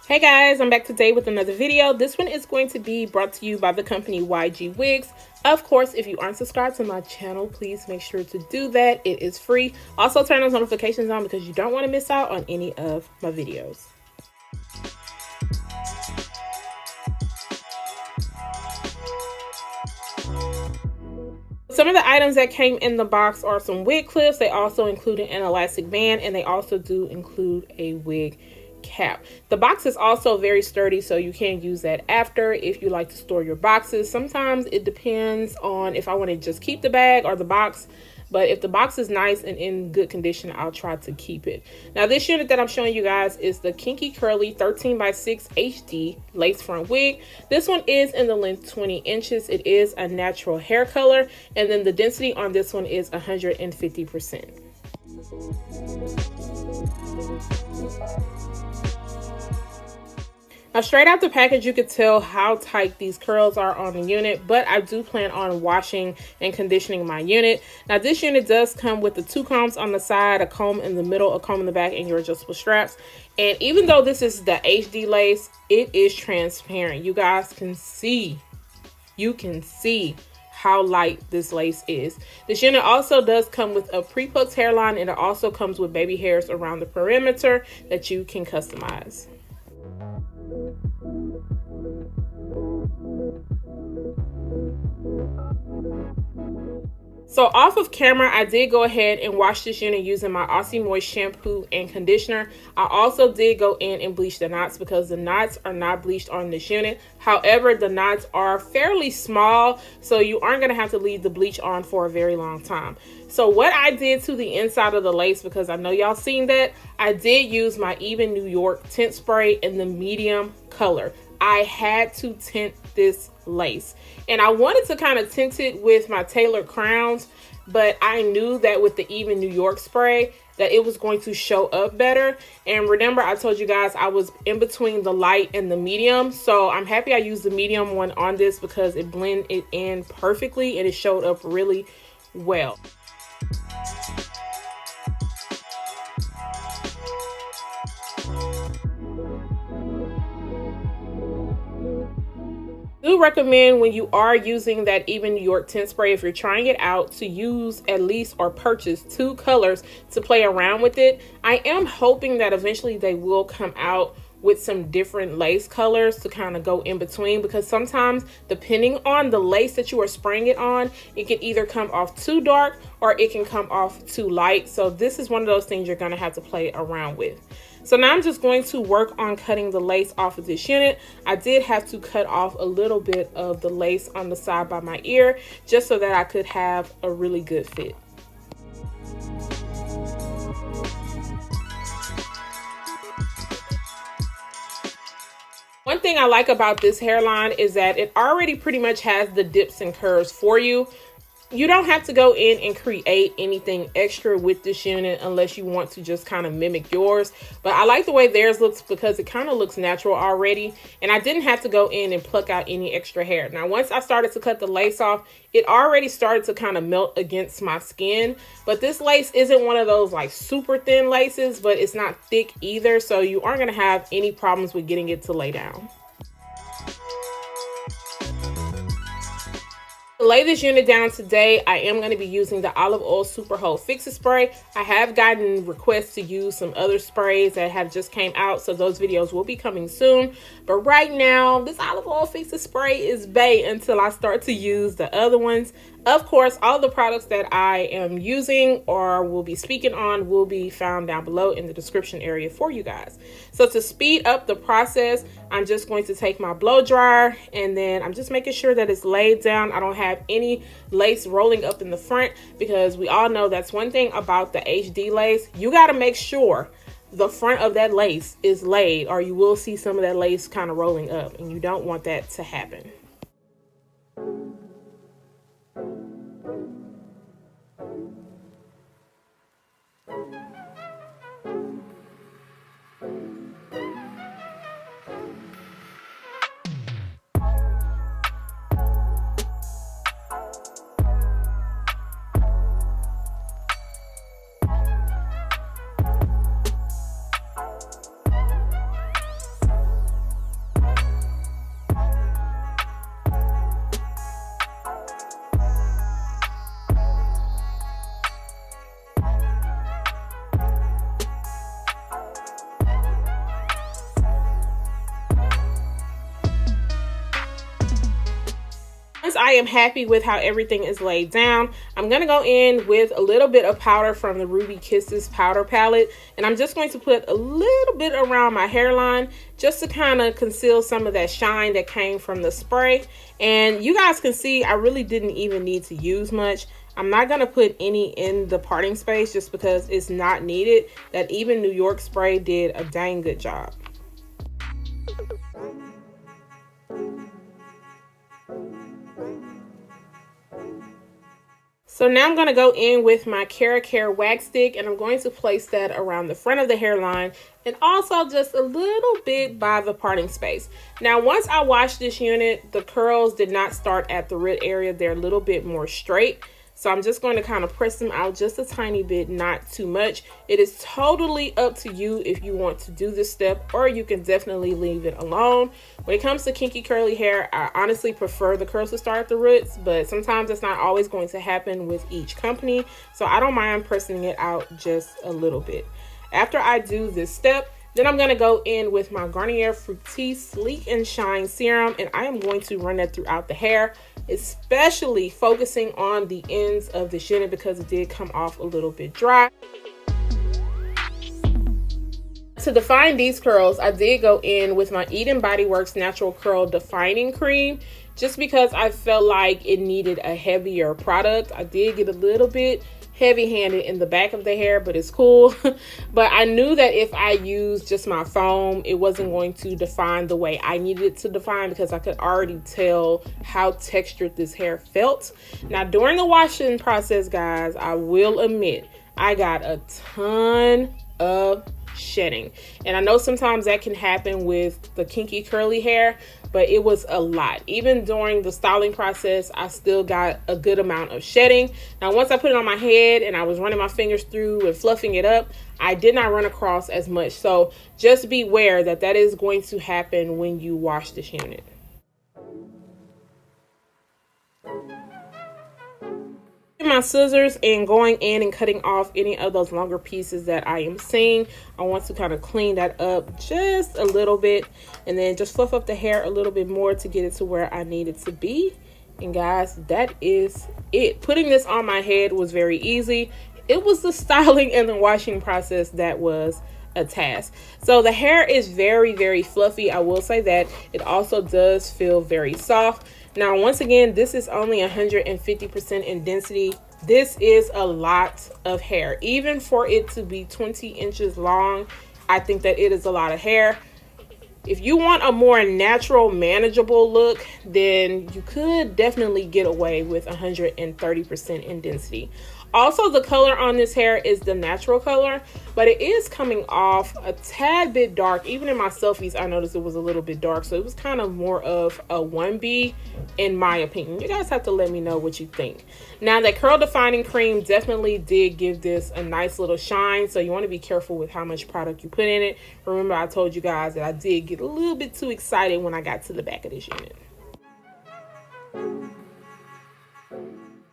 Hey guys, I'm back today with another video. This one is going to be brought to you by the company YGwigs. Of course, if you aren't subscribed to my channel, please make sure to do that. It is free. Also turn those notifications on because you don't want to miss out on any of my videos. Some of the items that came in the box are some wig clips. They also included an elastic band, and they also do include a wig cap. The box is also very sturdy, so you can use that after if you like to store your boxes. Sometimes it depends on if I want to just keep the bag or the box, but if the box is nice and in good condition, I'll try to keep it. Now this unit that I'm showing you guys is the Kinky Curly 13x6 HD lace front wig. This one is in the length 20 inches. It is a natural hair color, and then the density on this one is 150%. Now straight out the package, you could tell how tight these curls are on the unit, but I do plan on washing and conditioning my unit. Now this unit does come with the 2 combs on the side, a comb in the middle, a comb in the back, and your adjustable straps. And even though this is the HD lace, it is transparent. You guys can see, how light this lace is. This unit also does come with a pre-plucked hairline, and it also comes with baby hairs around the perimeter that you can customize. So off of camera, I did go ahead and wash this unit using my Aussie Moist shampoo and conditioner. I also did go in and bleach the knots because the knots are not bleached on this unit. However, the knots are fairly small, so you aren't going to have to leave the bleach on for a very long time. So what I did to the inside of the lace, because I know y'all seen that, I did use my Even New York tint spray in the medium color. I had to tint this lace, and I wanted to kind of tint it with my tailored crowns, but I knew that with the Even New York spray that it was going to show up better. And remember, I told you guys I was in between the light and the medium, so I'm happy I used the medium one on this because it blended it in perfectly and it showed up really well. I do recommend when you are using that Even New York tint spray, if you're trying it out, to use at least or purchase 2 colors to play around with it. I am hoping that eventually they will come out with some different lace colors to kind of go in between, because sometimes depending on the lace that you are spraying it on, it can either come off too dark or it can come off too light. So this is one of those things you're going to have to play around with. So now I'm just going to work on cutting the lace off of this unit. I did have to cut off a little bit of the lace on the side by my ear just so that I could have a really good fit. One thing I like about this hairline is that it already pretty much has the dips and curves for you. You don't have to go in and create anything extra with this unit unless you want to just kind of mimic yours. But I like the way theirs looks because it kind of looks natural already. And I didn't have to go in and pluck out any extra hair. Now, once I started to cut the lace off, it already started to kind of melt against my skin. But this lace isn't one of those like super thin laces, but it's not thick either. So you aren't going to have any problems with getting it to lay down. To lay this unit down today, I am going to be using the Olive Oil Super Hold Fix-It Spray. I have gotten requests to use some other sprays that have just came out, so those videos will be coming soon. But right now, this Olive Oil Fix-It Spray is bae until I start to use the other ones. Of course, all the products that I am using or will be speaking on will be found down below in the description area for you guys. So to speed up the process, I'm just going to take my blow dryer and then I'm just making sure that it's laid down. I don't have any lace rolling up in the front because we all know that's one thing about the HD lace. You got to make sure the front of that lace is laid or you will see some of that lace kind of rolling up, and you don't want that to happen. once I am happy with how everything is laid down, I'm going to go in with a little bit of powder from the Ruby Kisses powder palette. And I'm just going to put a little bit around my hairline just to kind of conceal some of that shine that came from the spray. And you guys can see I really didn't even need to use much. I'm not going to put any in the parting space just because it's not needed. That Even New York spray did a dang good job. So now I'm going to go in with my Care wax stick, and I'm going to place that around the front of the hairline and also just a little bit by the parting space. Now, once I washed this unit, the curls did not start at the root area. They're a little bit more straight. So I'm just going to kind of press them out just a tiny bit, not too much. It is totally up to you if you want to do this step, or you can definitely leave it alone. When it comes to kinky curly hair, I honestly prefer the curls to start at the roots, but sometimes it's not always going to happen with each company. So I don't mind pressing it out just a little bit. After I do this step, then I'm going to go in with my Garnier Fructis Sleek and Shine Serum, and I am going to run that throughout the hair, especially focusing on the ends of this unit because it did come off a little bit dry. To define these curls, I did go in with my Eden Body Works Natural Curl Defining Cream just because I felt like it needed a heavier product. I did get a little bit heavy-handed in the back of the hair, but it's cool. But I knew that if I used just my foam, it wasn't going to define the way I needed it to define because I could already tell how textured this hair felt. Now, during the washing process, guys, I will admit I got a ton of shedding, and I know sometimes that can happen with the kinky curly hair, but it was a lot. Even during the styling process, I still got a good amount of shedding. Now, once I put it on my head and I was running my fingers through and fluffing it up, I did not run across as much. So just beware that that is going to happen when you wash this unit. My scissors and going in and cutting off any of those longer pieces that I am seeing. I want to kind of clean that up just a little bit and then just fluff up the hair a little bit more to get it to where I need it to be. And guys, that is it. Putting this on my head was very easy. It was the styling and the washing process that was a task. So the hair is very, very fluffy. I will say that. It also does feel very soft. Now, once again, this is only 150% in density. This is a lot of hair. Even for it to be 20 inches long, I think that it is a lot of hair. If you want a more natural, manageable look, then you could definitely get away with 130% in density. Also, the color on this hair is the natural color, but it is coming off a tad bit dark. Even in my selfies, I noticed it was a little bit dark. So it was kind of more of a 1B in my opinion. You guys have to let me know what you think. Now, that curl defining cream definitely did give this a nice little shine. So you want to be careful with how much product you put in it. Remember, I told you guys that I did get a little bit too excited when I got to the back of this unit.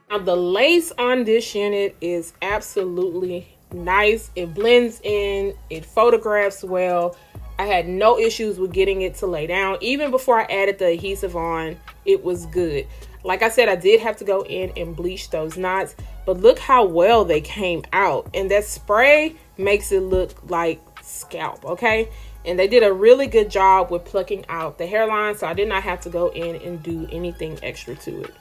Now, the lace on this unit is absolutely nice. It blends in, it photographs well. I had no issues with getting it to lay down. Even before I added the adhesive on, it was good. Like I said, I did have to go in and bleach those knots, but look how well they came out. And that spray makes it look like scalp, okay? And they did a really good job with plucking out the hairline, so I did not have to go in and do anything extra to it.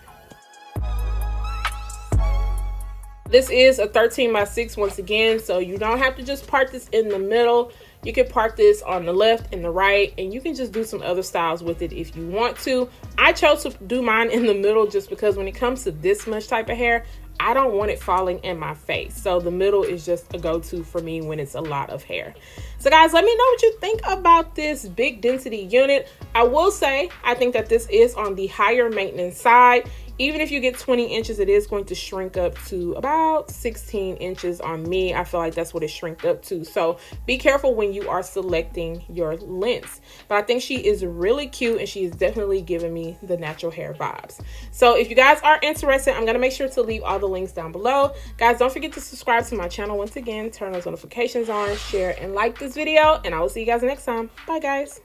This is a 13x6 once again, so you don't have to just part this in the middle. You can part this on the left and the right, and you can just do some other styles with it if you want to. I chose to do mine in the middle just because when it comes to this much type of hair, I don't want it falling in my face. So the middle is just a go-to for me when it's a lot of hair. So guys, let me know what you think about this big density unit. I will say, I think that this is on the higher maintenance side. Even if you get 20 inches, it is going to shrink up to about 16 inches on me. I feel like that's what it shrinked up to. So be careful when you are selecting your lengths. But I think she is really cute and she is definitely giving me the natural hair vibes. So if you guys are interested, I'm going to make sure to leave all the links down below. Guys, don't forget to subscribe to my channel once again. Turn those notifications on, share, and like this video. And I will see you guys next time. Bye, guys.